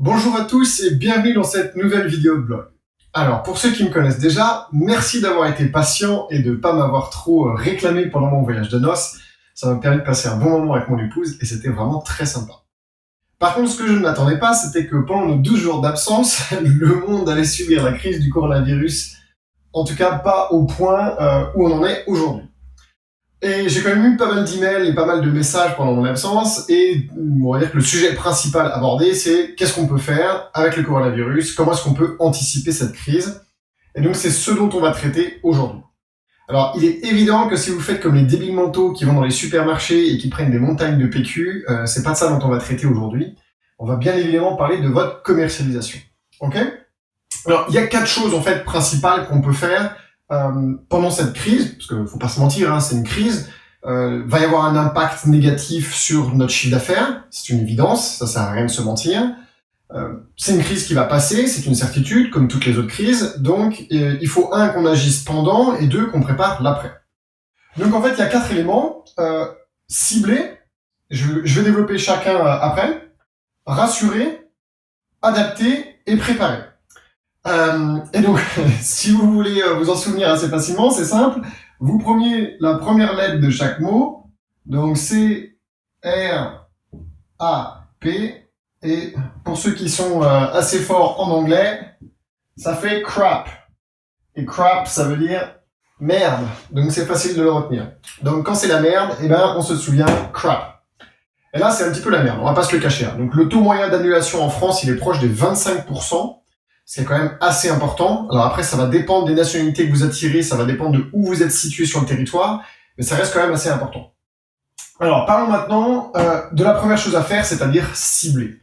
Bonjour à tous et bienvenue dans cette nouvelle vidéo de blog. Alors, pour ceux qui me connaissent déjà, merci d'avoir été patient et de ne pas m'avoir trop réclamé pendant mon voyage de noces. Ça m'a permis de passer un bon moment avec mon épouse et c'était vraiment très sympa. Par contre, ce que je ne m'attendais pas, c'était que pendant nos 12 jours d'absence, le monde allait subir la crise du coronavirus. En tout cas, pas au point où on en est aujourd'hui. Et j'ai quand même eu pas mal d'emails et pas mal de messages pendant mon absence, et on va dire que le sujet principal abordé, c'est qu'est-ce qu'on peut faire avec le coronavirus, comment est-ce qu'on peut anticiper cette crise. Et donc c'est ce dont on va traiter aujourd'hui. Alors il est évident que si vous faites comme les débiles mentaux qui vont dans les supermarchés et qui prennent des montagnes de PQ, c'est pas de ça dont on va traiter aujourd'hui. On va bien évidemment parler de votre commercialisation. Ok ? Alors il y a 4 choses en fait principales qu'on peut faire pendant cette crise, parce qu'il faut pas se mentir, c'est une crise, va y avoir un impact négatif sur notre chiffre d'affaires, c'est une évidence, ça sert à rien de se mentir. C'est une crise qui va passer, c'est une certitude, comme toutes les autres crises, donc il faut qu'on agisse pendant, et 2, qu'on prépare l'après. Donc en fait, il y a 4 éléments, ciblés, je vais développer chacun après, rassurer, adapter et préparer. Et donc, si vous voulez vous en souvenir assez facilement, c'est simple. Vous prenez la première lettre de chaque mot. Donc, C, R, A, P. Et pour ceux qui sont assez forts en anglais, ça fait crap. Et crap, ça veut dire merde. Donc, c'est facile de le retenir. Donc, quand c'est la merde, on se souvient crap. Et là, c'est un petit peu la merde. On va pas se le cacher. Donc, le taux moyen d'annulation en France, il est proche des 25%. C'est quand même assez important. Alors après, ça va dépendre des nationalités que vous attirez, ça va dépendre de où vous êtes situé sur le territoire, mais ça reste quand même assez important. Alors, parlons maintenant de la première chose à faire, c'est-à-dire cibler.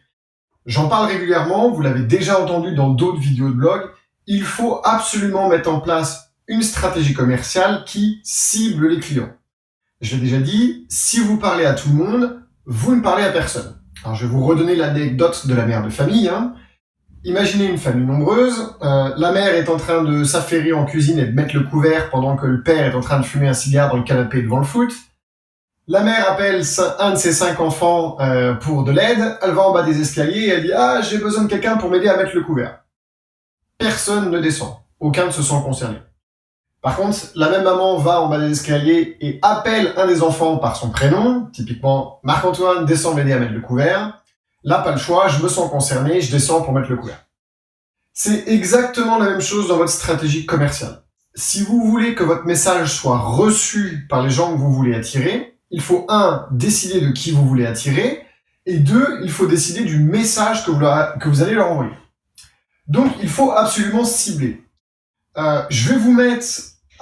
J'en parle régulièrement, vous l'avez déjà entendu dans d'autres vidéos de blog, il faut absolument mettre en place une stratégie commerciale qui cible les clients. Je l'ai déjà dit, si vous parlez à tout le monde, vous ne parlez à personne. Alors, je vais vous redonner l'anecdote de la mère de famille, Imaginez une famille nombreuse, la mère est en train de s'affairer en cuisine et de mettre le couvert pendant que le père est en train de fumer un cigare dans le canapé devant le foot. La mère appelle un de ses 5 enfants pour de l'aide, elle va en bas des escaliers et elle dit « Ah, j'ai besoin de quelqu'un pour m'aider à mettre le couvert ». Personne ne descend, aucun ne se sent concerné. Par contre, la même maman va en bas des escaliers et appelle un des enfants par son prénom, typiquement « Marc-Antoine, descends m'aider à mettre le couvert ». Là, pas le choix, je me sens concerné, je descends pour mettre le couvert. C'est exactement la même chose dans votre stratégie commerciale. Si vous voulez que votre message soit reçu par les gens que vous voulez attirer, il faut 1, décider de qui vous voulez attirer, et 2, il faut décider du message que vous allez leur envoyer. Donc, il faut absolument cibler. Je vais vous mettre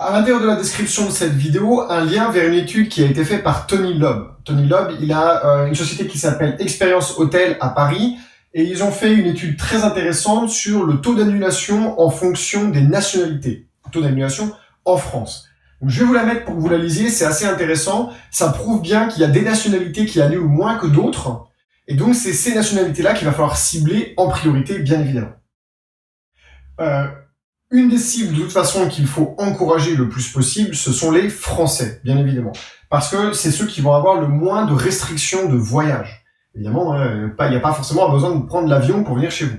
à l'intérieur de la description de cette vidéo un lien vers une étude qui a été faite par Tony Lobb. Tony Lobb, il a une société qui s'appelle Expérience Hôtel à Paris et ils ont fait une étude très intéressante sur le taux d'annulation en fonction des nationalités. Le taux d'annulation en France. Donc, je vais vous la mettre pour que vous la lisiez, c'est assez intéressant. Ça prouve bien qu'il y a des nationalités qui annulent moins que d'autres. Et donc, c'est ces nationalités-là qu'il va falloir cibler en priorité, bien évidemment. Une des cibles, de toute façon, qu'il faut encourager le plus possible, ce sont les Français, bien évidemment. Parce que c'est ceux qui vont avoir le moins de restrictions de voyage. Évidemment, il n'y a pas forcément besoin de prendre l'avion pour venir chez vous.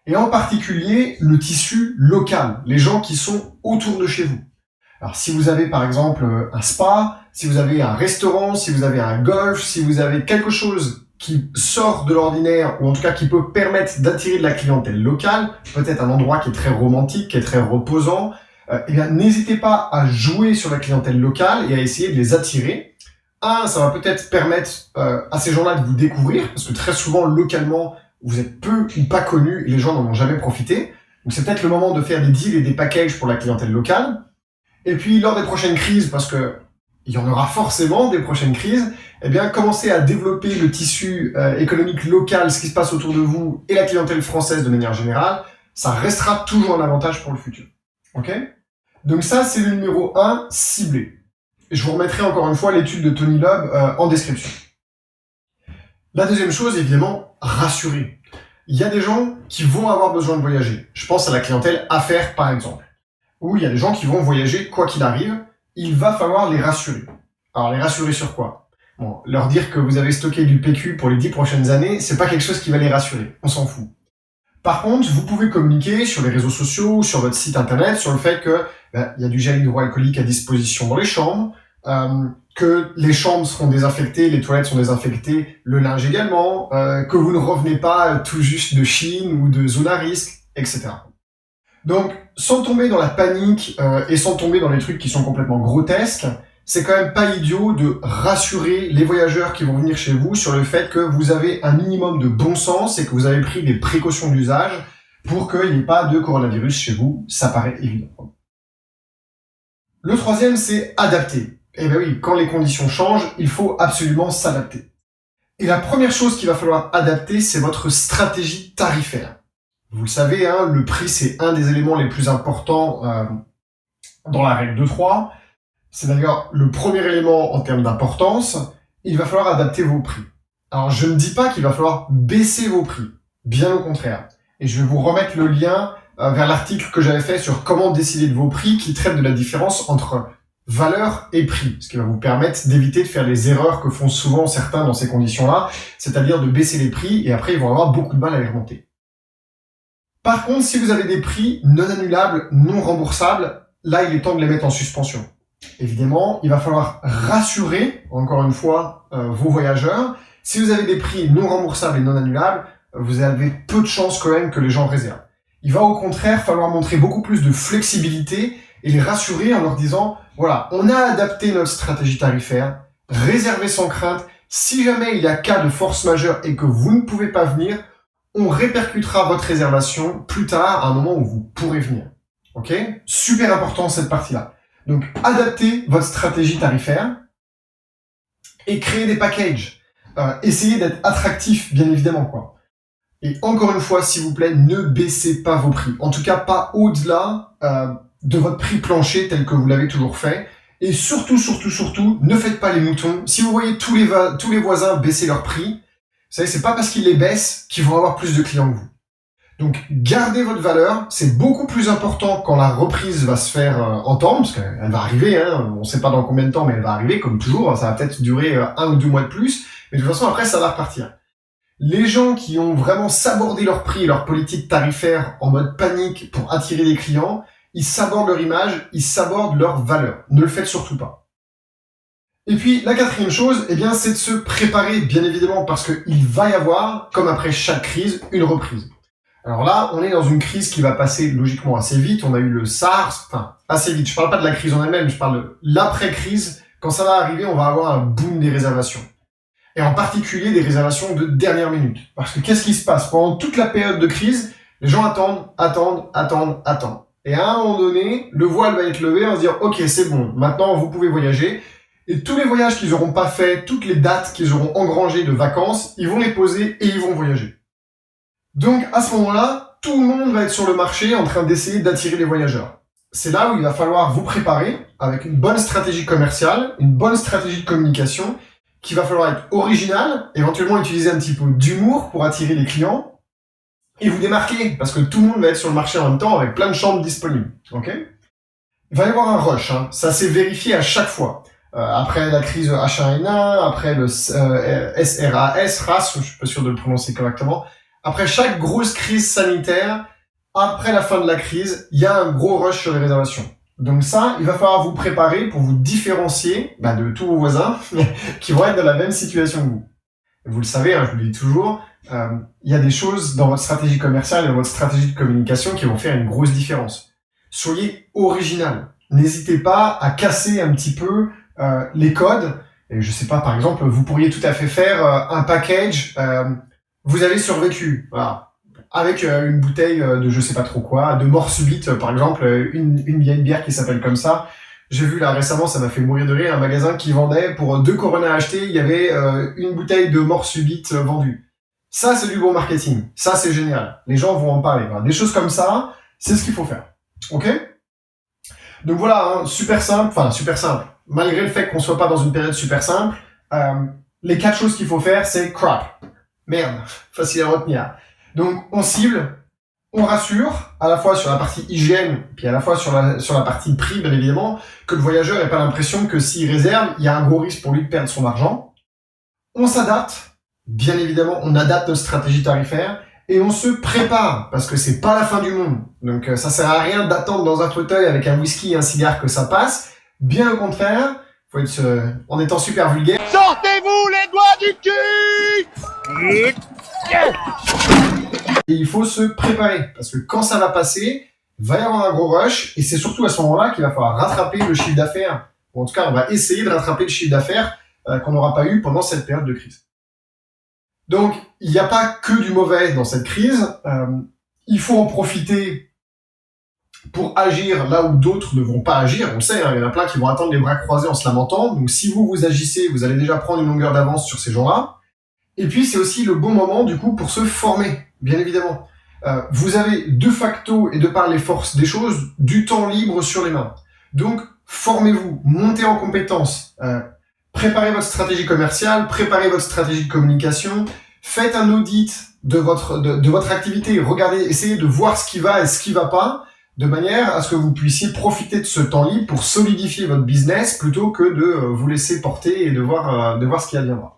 Et en particulier, le tissu local, les gens qui sont autour de chez vous. Alors, si vous avez, par exemple, un spa, si vous avez un restaurant, si vous avez un golf, si vous avez quelque chose qui sort de l'ordinaire, ou en tout cas qui peut permettre d'attirer de la clientèle locale, peut-être un endroit qui est très romantique, qui est très reposant, n'hésitez pas à jouer sur la clientèle locale et à essayer de les attirer. Ça va peut-être permettre à ces gens-là de vous découvrir, parce que très souvent, localement, vous êtes peu ou pas connus et les gens n'en ont jamais profité. Donc c'est peut-être le moment de faire des deals et des packages pour la clientèle locale. Et puis, lors des prochaines crises, parce que il y en aura forcément des prochaines crises, commencez à développer le tissu économique local, ce qui se passe autour de vous, et la clientèle française de manière générale, ça restera toujours un avantage pour le futur. Ok ? Donc ça, c'est le numéro 1, ciblé. Et je vous remettrai encore une fois l'étude de Tony Lobb en description. La deuxième chose, évidemment, rassurer. Il y a des gens qui vont avoir besoin de voyager. Je pense à la clientèle affaires, par exemple. Où il y a des gens qui vont voyager quoi qu'il arrive, il va falloir les rassurer. Alors, les rassurer sur quoi ? Bon, leur dire que vous avez stocké du PQ pour les 10 prochaines années, c'est pas quelque chose qui va les rassurer. On s'en fout. Par contre, vous pouvez communiquer sur les réseaux sociaux, sur votre site internet, sur le fait que il y a du gel hydroalcoolique à disposition dans les chambres, que les chambres seront désinfectées, les toilettes sont désinfectées, le linge également, que vous ne revenez pas tout juste de Chine ou de zone à risque, etc. Donc, sans tomber dans la panique et sans tomber dans les trucs qui sont complètement grotesques, c'est quand même pas idiot de rassurer les voyageurs qui vont venir chez vous sur le fait que vous avez un minimum de bon sens et que vous avez pris des précautions d'usage pour qu'il n'y ait pas de coronavirus chez vous. Ça paraît évident. Le troisième, c'est adapter. Eh ben oui, quand les conditions changent, il faut absolument s'adapter. Et la première chose qu'il va falloir adapter, c'est votre stratégie tarifaire. Vous le savez, hein, le prix, c'est un des éléments les plus importants dans la règle de 3. C'est d'ailleurs le premier élément en termes d'importance. Il va falloir adapter vos prix. Alors, je ne dis pas qu'il va falloir baisser vos prix. Bien au contraire. Et je vais vous remettre le lien vers l'article que j'avais fait sur comment décider de vos prix, qui traite de la différence entre valeur et prix. Ce qui va vous permettre d'éviter de faire les erreurs que font souvent certains dans ces conditions-là, c'est-à-dire de baisser les prix et après ils vont avoir beaucoup de mal à les remonter. Par contre, si vous avez des prix non annulables, non remboursables, là, il est temps de les mettre en suspension. Évidemment, il va falloir rassurer, encore une fois, vos voyageurs. Si vous avez des prix non remboursables et non annulables, vous avez peu de chances quand même que les gens réservent. Il va au contraire falloir montrer beaucoup plus de flexibilité et les rassurer en leur disant, voilà, on a adapté notre stratégie tarifaire, réservez sans crainte. Si jamais il y a cas de force majeure et que vous ne pouvez pas venir, on répercutera votre réservation plus tard, à un moment où vous pourrez venir. Ok ? Super important cette partie-là. Donc, adaptez votre stratégie tarifaire et créez des packages. Essayez d'être attractif, bien évidemment, quoi. Et encore une fois, s'il vous plaît, ne baissez pas vos prix. En tout cas, pas au-delà de votre prix plancher tel que vous l'avez toujours fait. Et surtout, ne faites pas les moutons. Si vous voyez tous les voisins baisser leurs prix, vous savez, c'est pas parce qu'ils les baissent qu'ils vont avoir plus de clients que vous. Donc, gardez votre valeur. C'est beaucoup plus important quand la reprise va se faire entendre, parce qu'elle va arriver, hein, on sait pas dans combien de temps, mais elle va arriver, comme toujours. Ça va peut-être durer 1 ou 2 mois de plus, mais de toute façon, après, ça va repartir. Les gens qui ont vraiment sabordé leur prix et leur politique tarifaire en mode panique pour attirer des clients, ils sabordent leur image, ils sabordent leur valeur. Ne le faites surtout pas. Et puis, la quatrième chose, eh bien, c'est de se préparer, bien évidemment, parce qu'il va y avoir, comme après chaque crise, une reprise. Alors là, on est dans une crise qui va passer logiquement assez vite. On a eu le SARS, enfin, assez vite. Je parle pas de la crise en elle-même, je parle de l'après-crise. Quand ça va arriver, on va avoir un boom des réservations. Et en particulier des réservations de dernière minute. Parce que qu'est-ce qui se passe? Pendant toute la période de crise, les gens attendent. Et à un moment donné, le voile va être levé, on va se dire, ok, c'est bon, maintenant vous pouvez voyager. Et tous les voyages qu'ils n'auront pas fait, toutes les dates qu'ils auront engrangées de vacances, ils vont les poser et ils vont voyager. Donc, à ce moment-là, tout le monde va être sur le marché en train d'essayer d'attirer les voyageurs. C'est là où il va falloir vous préparer avec une bonne stratégie commerciale, une bonne stratégie de communication, qu'il va falloir être original, éventuellement utiliser un petit peu d'humour pour attirer les clients, et vous démarquer, parce que tout le monde va être sur le marché en même temps avec plein de chambres disponibles. Ok ? Il va y avoir un rush, hein. Ça s'est vérifié à chaque fois. Après la crise H1N1, après le SRAS, je suis pas sûr de le prononcer correctement, après chaque grosse crise sanitaire, après la fin de la crise, il y a un gros rush sur les réservations. Donc ça, il va falloir vous préparer pour vous différencier de tous vos voisins qui vont être dans la même situation que vous. Vous le savez, hein, je vous le dis toujours, il y a des choses dans votre stratégie commerciale et dans votre stratégie de communication qui vont faire une grosse différence. Soyez original. N'hésitez pas à casser un petit peu les codes. Et je sais pas, par exemple, vous pourriez tout à fait faire un package. Vous avez survécu, voilà, avec une bouteille de je sais pas trop quoi, de mort subite, par exemple, une vieille bière qui s'appelle comme ça. J'ai vu là récemment, ça m'a fait mourir de rire, un magasin qui vendait pour 2 Corona achetés, il y avait une bouteille de mort subite vendue. Ça, c'est du bon marketing. Ça, c'est génial. Les gens vont en parler. Voilà. Des choses comme ça, c'est ce qu'il faut faire. Ok ? Donc voilà, hein, super simple. Malgré le fait qu'on soit pas dans une période super simple, les 4 choses qu'il faut faire, c'est crap. Merde, facile à retenir. Donc, on cible, on rassure, à la fois sur la partie hygiène, puis à la fois sur la partie prix, bien évidemment, que le voyageur n'ait pas l'impression que s'il réserve, il y a un gros risque pour lui de perdre son argent. On s'adapte, bien évidemment, on adapte notre stratégie tarifaire, et on se prépare, parce que c'est pas la fin du monde. Donc ça sert à rien d'attendre dans un fauteuil avec un whisky et un cigare que ça passe. Bien au contraire, faut être en étant super vulgaire. Sortez-vous les doigts du cul! Et il faut se préparer, parce que quand ça va passer, va y avoir un gros rush, et c'est surtout à ce moment-là qu'il va falloir rattraper le chiffre d'affaires. Ou en tout cas, on va essayer de rattraper le chiffre d'affaires qu'on n'aura pas eu pendant cette période de crise. Donc, il n'y a pas que du mauvais dans cette crise. Il faut en profiter pour agir là où d'autres ne vont pas agir. On le sait, hein, il y en a plein qui vont attendre les bras croisés en se lamentant. Donc, si vous agissez, vous allez déjà prendre une longueur d'avance sur ces gens-là. Et puis, c'est aussi le bon moment, du coup, pour se former, bien évidemment. Vous avez de facto, et de par les forces des choses, du temps libre sur les mains. Donc, formez-vous, montez en compétences, préparez votre stratégie commerciale, préparez votre stratégie de communication, faites un audit de votre activité, regardez, essayez de voir ce qui va et ce qui va pas, de manière à ce que vous puissiez profiter de ce temps libre pour solidifier votre business plutôt que de vous laisser porter et de voir ce qui adviendra.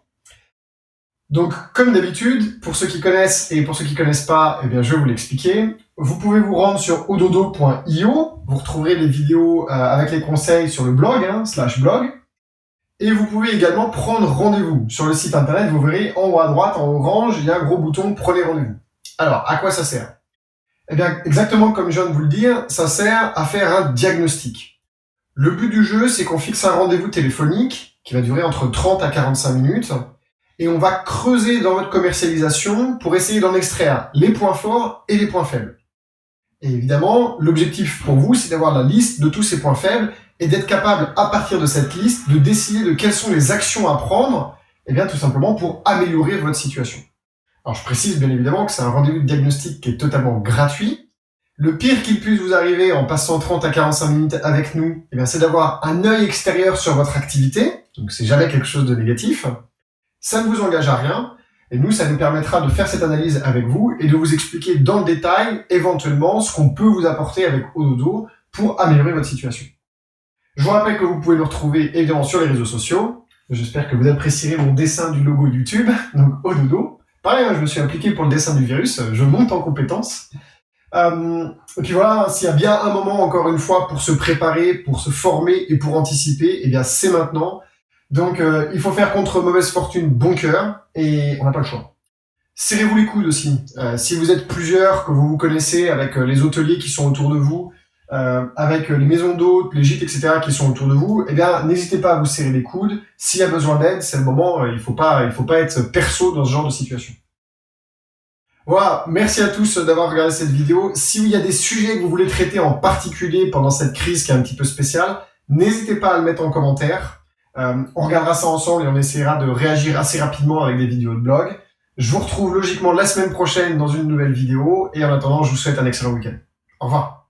Donc, comme d'habitude, pour ceux qui connaissent et pour ceux qui connaissent pas, eh bien, je vais vous l'expliquer. Vous pouvez vous rendre sur ododo.io. Vous retrouverez les vidéos avec les conseils sur le blog, /blog. Et vous pouvez également prendre rendez-vous. Sur le site internet, vous verrez en haut à droite, en orange, il y a un gros bouton « Prenez rendez-vous ». Alors, à quoi ça sert? Eh bien, exactement comme je viens de vous le dire, ça sert à faire un diagnostic. Le but du jeu, c'est qu'on fixe un rendez-vous téléphonique qui va durer entre 30 à 45 minutes. Et on va creuser dans votre commercialisation pour essayer d'en extraire les points forts et les points faibles. Et évidemment, l'objectif pour vous, c'est d'avoir la liste de tous ces points faibles et d'être capable, à partir de cette liste, de décider de quelles sont les actions à prendre, et bien tout simplement pour améliorer votre situation. Alors je précise bien évidemment que c'est un rendez-vous de diagnostic qui est totalement gratuit. Le pire qu'il puisse vous arriver en passant 30 à 45 minutes avec nous, eh bien c'est d'avoir un œil extérieur sur votre activité, donc c'est jamais quelque chose de négatif. Ça ne vous engage à rien, et nous, ça nous permettra de faire cette analyse avec vous et de vous expliquer dans le détail, éventuellement, ce qu'on peut vous apporter avec Ododo pour améliorer votre situation. Je vous rappelle que vous pouvez nous retrouver évidemment sur les réseaux sociaux. J'espère que vous apprécierez mon dessin du logo YouTube, donc Ododo. Pareil, je me suis impliqué pour le dessin du virus, je monte en compétences. Et puis voilà, s'il y a bien un moment, encore une fois, pour se préparer, pour se former et pour anticiper, eh bien c'est maintenant. Donc, il faut faire contre mauvaise fortune bon cœur, et on n'a pas le choix. Serrez-vous les coudes aussi. Si vous êtes plusieurs, que vous vous connaissez avec les hôteliers qui sont autour de vous, avec les maisons d'hôtes, les gîtes, etc. qui sont autour de vous, eh bien, n'hésitez pas à vous serrer les coudes. S'il y a besoin d'aide, c'est le moment. Il faut pas être perso dans ce genre de situation. Voilà, merci à tous d'avoir regardé cette vidéo. S'il y a des sujets que vous voulez traiter en particulier pendant cette crise qui est un petit peu spéciale, n'hésitez pas à le mettre en commentaire. On regardera ça ensemble et on essaiera de réagir assez rapidement avec des vidéos de blog. Je vous retrouve logiquement la semaine prochaine dans une nouvelle vidéo et en attendant, je vous souhaite un excellent week-end. Au revoir.